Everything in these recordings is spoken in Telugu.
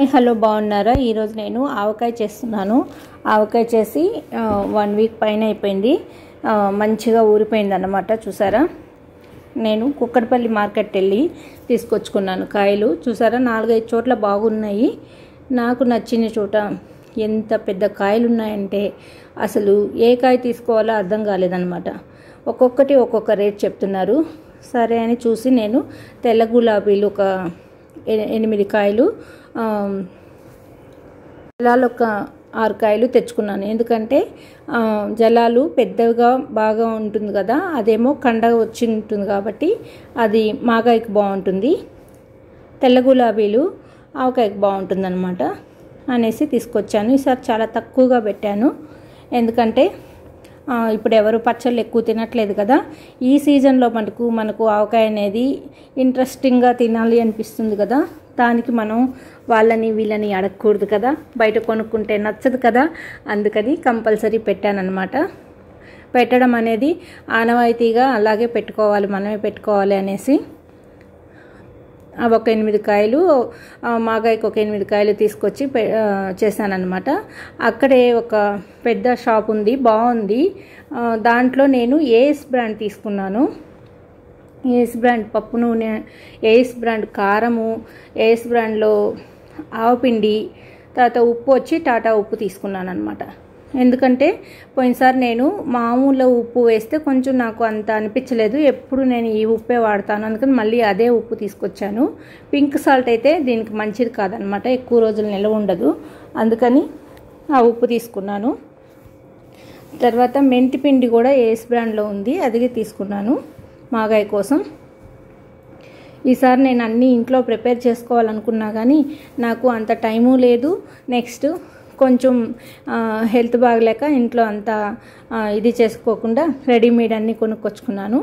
హలో బాగున్నారా? ఈరోజు నేను ఆవకాయ చేస్తున్నాను. ఆవకాయ చేసి 1 వీక్ పైన అయిపోయింది. మంచిగా ఊరిపోయింది అన్నమాట. చూసారా, నేను కుక్కడపల్లి మార్కెట్ వెళ్ళి తీసుకొచ్చుకున్నాను కాయలు. చూసారా, 4-5 చోట్ల బాగున్నాయి. నాకు నచ్చిన చోట ఎంత పెద్ద కాయలు ఉన్నాయంటే అసలు ఏ కాయ తీసుకోవాలో అర్థం కాలేదన్నమాట. ఒక్కొక్కటి ఒక్కొక్క రేట్ చెప్తున్నారు. సరే అని చూసి నేను తెల్ల గులాబీలు ఒక 8 కాయలు, జలాలు ఒక 6 కాయలు తెచ్చుకున్నాను. ఎందుకంటే జలాలు పెద్దగా బాగా ఉంటుంది కదా, అదేమో కండ వచ్చి ఉంటుంది కాబట్టి అది మాగాయకి బాగుంటుంది. తెల్ల గులాబీలు ఆవకాయకి బాగుంటుంది అనమాట అనేసి తీసుకొచ్చాను. ఈసారి చాలా తక్కువగా పెట్టాను. ఎందుకంటే ఇప్పుడు ఎవరు పచ్చళ్ళు ఎక్కువ తినట్లేదు కదా. ఈ సీజన్లో మనకు ఆవకాయ అనేది ఇంట్రెస్టింగ్గా తినాలి అనిపిస్తుంది కదా. దానికి మనం వాళ్ళని వీళ్ళని అడగకూడదు కదా, బయట కొనుక్కుంటే నచ్చదు కదా. అందుకని కంపల్సరీ పెట్టానన్నమాట. పెట్టడం అనేది ఆనవాయితీగా అలాగే పెట్టుకోవాలి, మనమే పెట్టుకోవాలి అనేసి ఒక 8 కాయలు, మాగాయకి ఒక 8 కాయలు తీసుకొచ్చి చేశానన్నమాట. అక్కడే ఒక పెద్ద షాప్ ఉంది, బాగుంది. దాంట్లో నేను ఏఎస్ బ్రాండ్ తీసుకున్నాను. ఏఎస్ బ్రాండ్ పప్పు నూనె, ఏఎస్ బ్రాండ్ కారము, ఏఎస్ బ్రాండ్లో ఆవపిండి, తర్వాత ఉప్పు వచ్చి టాటా ఉప్పు తీసుకున్నాను అనమాట. ఎందుకంటే పోయినసారి నేను మామూలు ఉప్పు వేస్తే కొంచెం నాకు అంత అనిపించలేదు. ఎప్పుడు నేను ఈ ఉప్పే వాడతాను, అందుకని మళ్ళీ అదే ఉప్పు తీసుకొచ్చాను. పింక్ సాల్ట్ అయితే దీనికి మంచిది కాదనమాట, ఎక్కువ రోజులు నిల్వ ఉండదు. అందుకని ఆ ఉప్పు తీసుకున్నాను. తర్వాత మెంతి పిండి కూడా ఏఎస్ బ్రాండ్లో ఉంది, అది తీసుకున్నాను మాగాయ కోసం. ఈసారి నేను అన్నీ ఇంట్లో ప్రిపేర్ చేసుకోవాలనుకున్నా కానీ నాకు అంత టైము లేదు. నెక్స్ట్ కొంచెం హెల్త్ బాగలేక ఇంట్లో అంతా ఇది చేసుకోకుండా రెడీమేడ్ అన్నీ కొనుక్కొచ్చుకున్నాను.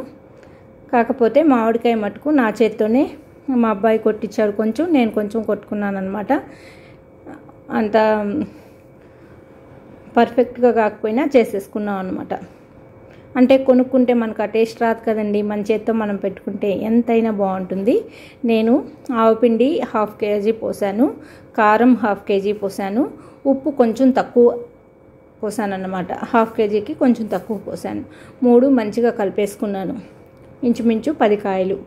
కాకపోతే మామిడికాయ మటుకు నా చేత్తోనే మా అబ్బాయి కొట్టించాడు, కొంచెం నేను కొంచెం కొట్టుకున్నాను అనమాట. అంత పర్ఫెక్ట్గా కాకపోయినా చేసేసుకున్నాం అనమాట. అంటే కొనుక్కుంటే మనకు ఆ టేస్ట్ రాదు కదండి, మన చేత్తో మనం పెట్టుకుంటే ఎంతైనా బాగుంటుంది. నేను ఆవపిండి 1/2 kg పోసాను, కారం 1/2 kg పోసాను, ఉప్పు కొంచెం తక్కువ పోసాను అన్నమాట. 1/2 kgకి కొంచెం తక్కువ పోసాను. 3 మంచిగా కలిపేసుకున్నాను. ఇంచుమించు 10 కాయలు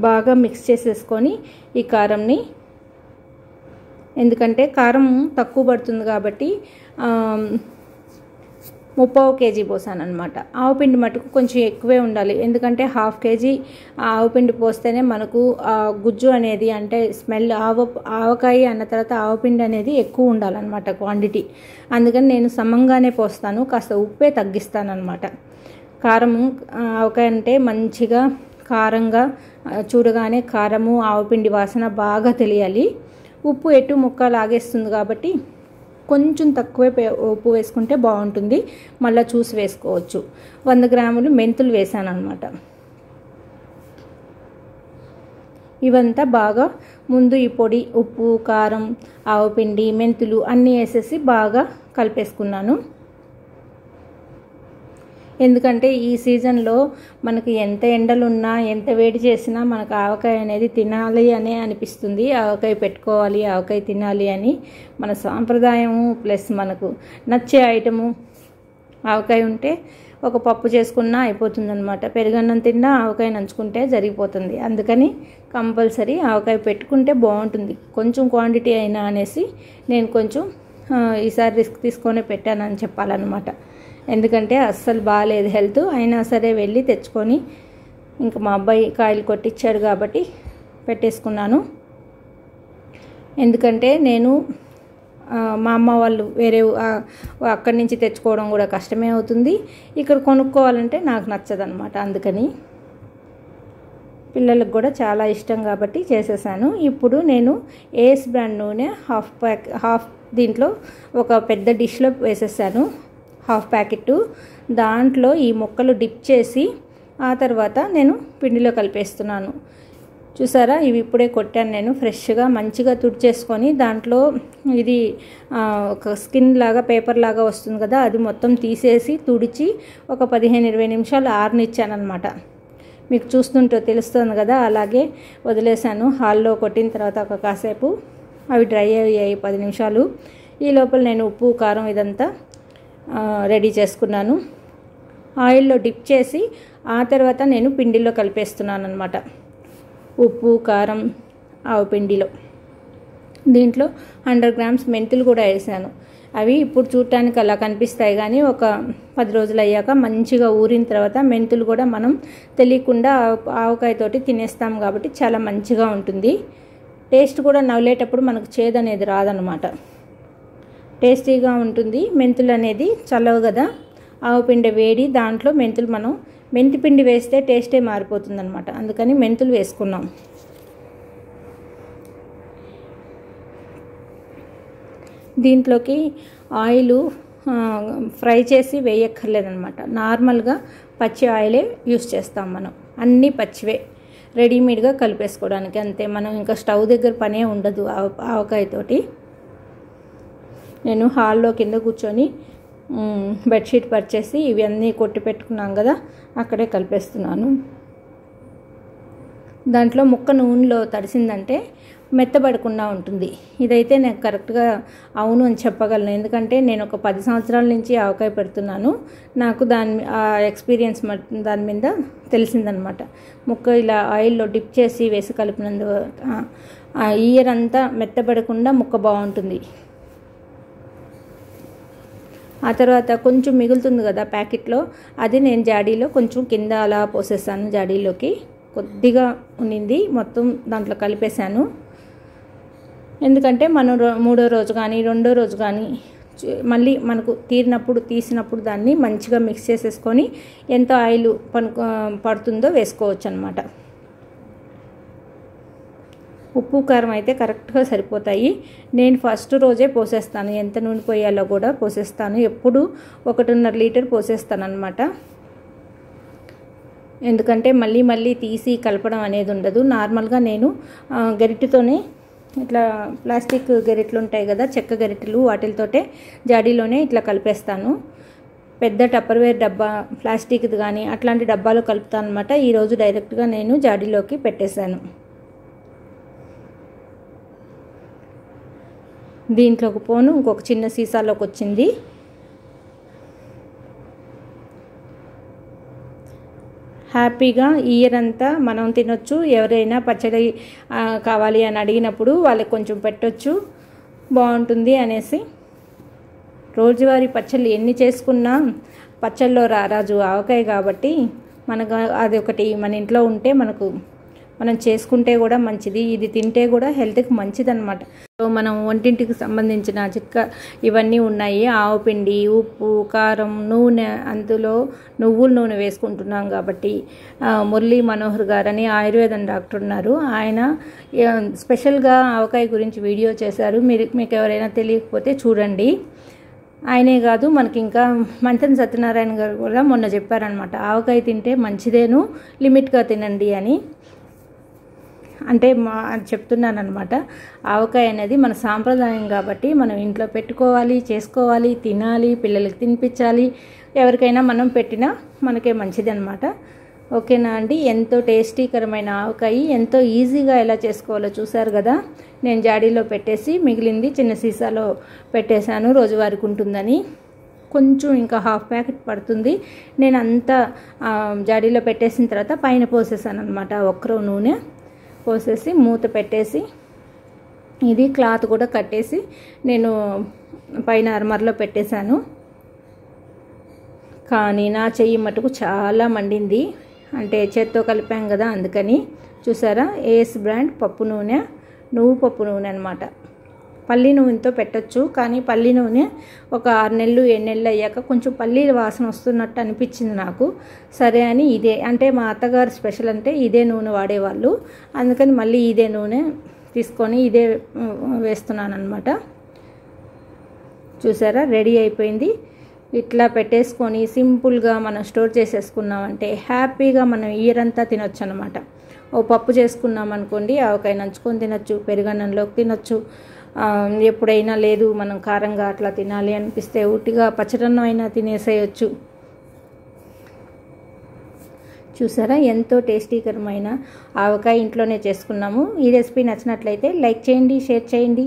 బాగా మిక్స్ చేసేసుకొని ఈ కారంని, ఎందుకంటే కారం తక్కువ పడుతుంది కాబట్టి 3/4 kg పోసాను అనమాట. ఆవపిండి మటుకు కొంచెం ఎక్కువే ఉండాలి, ఎందుకంటే 1/2 kg ఆవపిండి పోస్తేనే మనకు గుజ్జు అనేది, అంటే స్మెల్, ఆవకాయ అన్న తర్వాత ఆవపిండి అనేది ఎక్కువ ఉండాలన్నమాట క్వాంటిటీ. అందుకని నేను సమంగానే పోస్తాను, కాస్త ఉప్పే తగ్గిస్తాను అనమాట. కారము ఆవకాయ అంటే మంచిగా కారంగా, చూడగానే కారము ఆవపిండి వాసన బాగా తెలియాలి. ఉప్పు ఎటు ముక్క లాగేస్తుంది కాబట్టి కొంచెం తక్కువే ఉప్పు వేసుకుంటే బాగుంటుంది. మళ్ళీ చూసి వేసుకోవచ్చు. 100 గ్రాములు మెంతులు వేసాను అనమాట. ఇవంతా బాగా ముందు ఈ పొడి, ఉప్పు, కారం, ఆవపిండి, మెంతులు అన్నీ వేసేసి బాగా కలిపేసుకున్నాను. ఎందుకంటే ఈ సీజన్లో మనకి ఎంత ఎండలున్నా ఎంత వేడి చేసినా మనకు ఆవకాయ అనేది తినాలి అనే అనిపిస్తుంది. ఆవకాయ పెట్టుకోవాలి, ఆవకాయ తినాలి అని మన సాంప్రదాయము, ప్లస్ మనకు నచ్చే ఐటము. ఆవకాయ ఉంటే ఒక పప్పు చేసుకున్నా అయిపోతుందన్నమాట. పెరుగన్నం తిన్నా ఆవకాయ నంచుకుంటే జరిగిపోతుంది. అందుకని కంపల్సరీ ఆవకాయ పెట్టుకుంటే బాగుంటుంది, కొంచెం క్వాంటిటీ అయినా అనేసి నేను కొంచెం ఈసారి రిస్క్ తీసుకొని పెట్టానని చెప్పాలన్నమాట. ఎందుకంటే అస్సలు బాగాలేదు హెల్త్, అయినా సరే వెళ్ళి తెచ్చుకొని ఇంకా మా అబ్బాయి కాయలు కొట్టించాడు కాబట్టి పెట్టేసుకున్నాను. ఎందుకంటే నేను మా అమ్మ వాళ్ళు వేరే అక్కడి నుంచి తెచ్చుకోవడం కూడా కష్టమే అవుతుంది, ఇక్కడ కొనుక్కోవాలంటే నాకు నచ్చదనమాట. అందుకని పిల్లలకు కూడా చాలా ఇష్టం కాబట్టి చేసేసాను. ఇప్పుడు నేను ఏఎస్ బ్రాండ్ నూనె హాఫ్ దీంట్లో ఒక పెద్ద డిష్లో వేసేసాను, 1/2 ప్యాకెట్. దాంట్లో ఈ ముక్కలు డిప్ చేసి ఆ తర్వాత నేను పిండిలో కలిపేస్తున్నాను. చూసారా, ఇవి ఇప్పుడే కొట్టాను నేను ఫ్రెష్గా, మంచిగా తుడిచేసుకొని దాంట్లో ఇది ఒక స్కిన్ లాగా, పేపర్ లాగా వస్తుంది కదా, అది మొత్తం తీసేసి తుడిచి ఒక 15-20 నిమిషాలు ఆరనిచ్చానమాట. మీకు చూస్తుంటే తెలుస్తుంది కదా, అలాగే వదిలేసాను. హాల్లో కొట్టిన తర్వాత ఒక కాసేపు అవి డ్రై అయ్యాయి 10 నిమిషాలు. ఈ లోపల నేను ఉప్పు కారం ఇదంతా రెడీ చేసుకున్నాను. ఆయిల్లో డిప్ చేసి ఆ తర్వాత నేను పిండిలో కలిపేస్తున్నాను అనమాట. ఉప్పు కారం ఆవు పిండిలో. దీంట్లో 100 గ్రామ్స్ మెంతులు కూడా వేసాను. అవి ఇప్పుడు చూడటానికి అలా కనిపిస్తాయి, కానీ ఒక 10 రోజులు అయ్యాక మంచిగా ఊరిన తర్వాత మెంతులు కూడా మనం తెలియకుండా ఆవకాయతోటి తినేస్తాం కాబట్టి చాలా మంచిగా ఉంటుంది. టేస్ట్ కూడా నవ్వులేటప్పుడు మనకు చేదు అనేది రాదనమాట, టేస్టీగా ఉంటుంది. మెంతులు అనేది చల్లవు కదా, ఆవు పిండి వేడి, దాంట్లో మెంతులు మనం మెంతి పిండి వేస్తే టేస్టే మారిపోతుంది అనమాట. అందుకని మెంతులు వేసుకున్నాం. దీంట్లోకి ఆయిల్ ఫ్రై చేసి వేయక్కర్లేదనమాట. నార్మల్గా పచ్చి ఆయిలే యూస్ చేస్తాం మనం. అన్నీ పచ్చివే రెడీమేడ్గా కలిపేసుకోవడానికి అంతే. మనం ఇంకా స్టవ్ దగ్గర పనే ఉండదు ఆవకాయతోటి. నేను హాల్లో కింద కూర్చొని బెడ్షీట్ పరిచేసి ఇవన్నీ కొట్టి పెట్టుకున్నాం కదా, అక్కడే కలిపేస్తున్నాను. దాంట్లో ముక్క నూనెలో తడిసిందంటే మెత్తబడకుండా ఉంటుంది. ఇదైతే నేను కరెక్ట్గా అవును అని చెప్పగలను, ఎందుకంటే నేను ఒక 10 సంవత్సరాల నుంచి ఆవకాయ పెడుతున్నాను. నాకు ఆ ఎక్స్పీరియన్స్ దాని మీద తెలిసిందనమాట. ముక్క ఇలా ఆయిల్లో డిప్ చేసి వేసి కలిపినందు ఇయర్ అంతా మెత్తబడకుండా ముక్క బాగుంటుంది. ఆ తర్వాత కొంచెం మిగులుతుంది కదా ప్యాకెట్లో, అది నేను జాడీలో కొంచెం కింద అలా పోసేసాను. జాడీలోకి కొద్దిగా ఉన్నింది, మొత్తం దాంట్లో కలిపేశాను. ఎందుకంటే మనం 3వ రోజు కానీ 2వ రోజు కానీ మళ్ళీ మనకు తీసినప్పుడు దాన్ని మంచిగా మిక్స్ చేసేసుకొని ఎంత ఆయిల్ పడుతుందో వేసుకోవచ్చు అనమాట. ఉప్పు కారం అయితే కరెక్ట్గా సరిపోతాయి. నేను ఫస్ట్ రోజే పోసేస్తాను, ఎంత నూనె పోయాలో కూడా పోసేస్తాను. ఎప్పుడు 1.5 లీటర్ పోసేస్తాను అనమాట. ఎందుకంటే మళ్ళీ తీసి కలపడం అనేది ఉండదు. నార్మల్గా నేను గరిటెతోనే ఇట్లా ప్లాస్టిక్ గరిటెలు ఉంటాయి కదా, చెక్క గరిటెలు, వాటితోటే జాడీలోనే ఇట్లా కలిపేస్తాను. పెద్ద టప్పర్వేర్ డబ్బా ప్లాస్టిక్ది కానీ అట్లాంటి డబ్బాలో కలుపుతాను అనమాట. ఈరోజు డైరెక్ట్గా నేను జాడీలోకి పెట్టేశాను. దీంట్లోకి పోను ఇంకొక చిన్న సీసాలోకి వచ్చింది. హ్యాపీగా ఇయర్ అంతా మనం తినొచ్చు. ఎవరైనా పచ్చడి కావాలి అని అడిగినప్పుడు వాళ్ళకి కొంచెం పెట్టొచ్చు, బాగుంటుంది అనేసి. రోజువారీ పచ్చళ్ళు ఎన్ని చేసుకున్నా పచ్చళ్ళలో రారాజు ఆవకాయ కాబట్టి మనకు అది ఒకటి మన ఇంట్లో ఉంటే మనం చేసుకుంటే కూడా మంచిది. ఇది తింటే కూడా హెల్త్కి మంచిదన్నమాట. మనం వంటింటికి సంబంధించిన ఇవన్నీ ఉన్నాయి. ఆవు పిండి, ఉప్పు, కారం, నూనె, అందులో నువ్వుల నూనె వేసుకుంటున్నాం కాబట్టి మురళీ మనోహర్ గారని ఆయుర్వేదం డాక్టర్ ఉన్నారు. ఆయన స్పెషల్గా ఆవకాయ గురించి వీడియో చేశారు. మీకు ఎవరైనా తెలియకపోతే చూడండి. ఆయనే కాదు, మనకి ఇంకా మంతెన సత్యనారాయణ గారు కూడా మొన్న చెప్పారనమాట, ఆవకాయ తింటే మంచిదేను, లిమిట్గా తినండి అని. అంటే చెప్తున్నాను అనమాట. ఆవకాయ అనేది మన సాంప్రదాయం కాబట్టి మనం ఇంట్లో పెట్టుకోవాలి, చేసుకోవాలి, తినాలి, పిల్లలకి తినిపించాలి. ఎవరికైనా మనం పెట్టినా మనకే మంచిది అనమాట. ఓకేనా అండి? ఎంతో టేస్టీకరమైన ఆవకాయ ఎంతో ఈజీగా ఎలా చేసుకోవాలో చూసారు కదా. నేను జాడీలో పెట్టేసి మిగిలింది చిన్న సీసాలో పెట్టేశాను, రోజువారికి ఉంటుందని. కొంచెం ఇంకా 1/2 ప్యాకెట్ పడుతుంది. నేను అంతా జాడీలో పెట్టేసిన తర్వాత పైన పోసేసాను అనమాట. ఒక్కరో నూనె పోసేసి మూత పెట్టేసి ఇది క్లాత్ కూడా కట్టేసి నేను పైన అర్మర్లో పెట్టేశాను. కానీ నా చెయ్యి మటుకు చాలా మండింది, అంటే చేత్తో కలిపాం కదా అందుకని. చూసారా, ఏఎస్ బ్రాండ్ పప్పు నూనె, నువ్వు పప్పు నూనె అనమాట. పల్లి నూనెతో పెట్టచ్చు, కానీ పల్లి నూనె ఒక 6 నెలలు 7 నెలలు అయ్యాక కొంచెం పల్లీల వాసన వస్తున్నట్టు అనిపించింది నాకు. సరే అని ఇదే, అంటే మా అత్తగారు స్పెషల్ అంటే ఇదే నూనె వాడేవాళ్ళు, అందుకని మళ్ళీ ఇదే నూనె తీసుకొని ఇదే వేస్తున్నాను అనమాట. చూసారా, రెడీ అయిపోయింది. ఇట్లా పెట్టేసుకొని సింపుల్గా మనం స్టోర్ చేసేసుకున్నామంటే హ్యాపీగా మనం ఇయర్ అంతా తినొచ్చు అనమాట. ఓ పప్పు చేసుకున్నాం అనుకోండి, ఆవకాయ నంచుకొని తినొచ్చు, పెరుగన్నంలోకి తినొచ్చు. ఎప్పుడైనా లేదు మనం కారంగా అట్లా తినాలి అనిపిస్తే ఉట్టిగా పచ్చడన్నం అయినా తినేసేయచ్చు. చూసారా ఎంతో టేస్టీకరమైన ఆవకాయ ఇంట్లోనే చేసుకున్నాము. ఈ రెసిపీ నచ్చినట్లయితే లైక్ చేయండి, షేర్ చేయండి.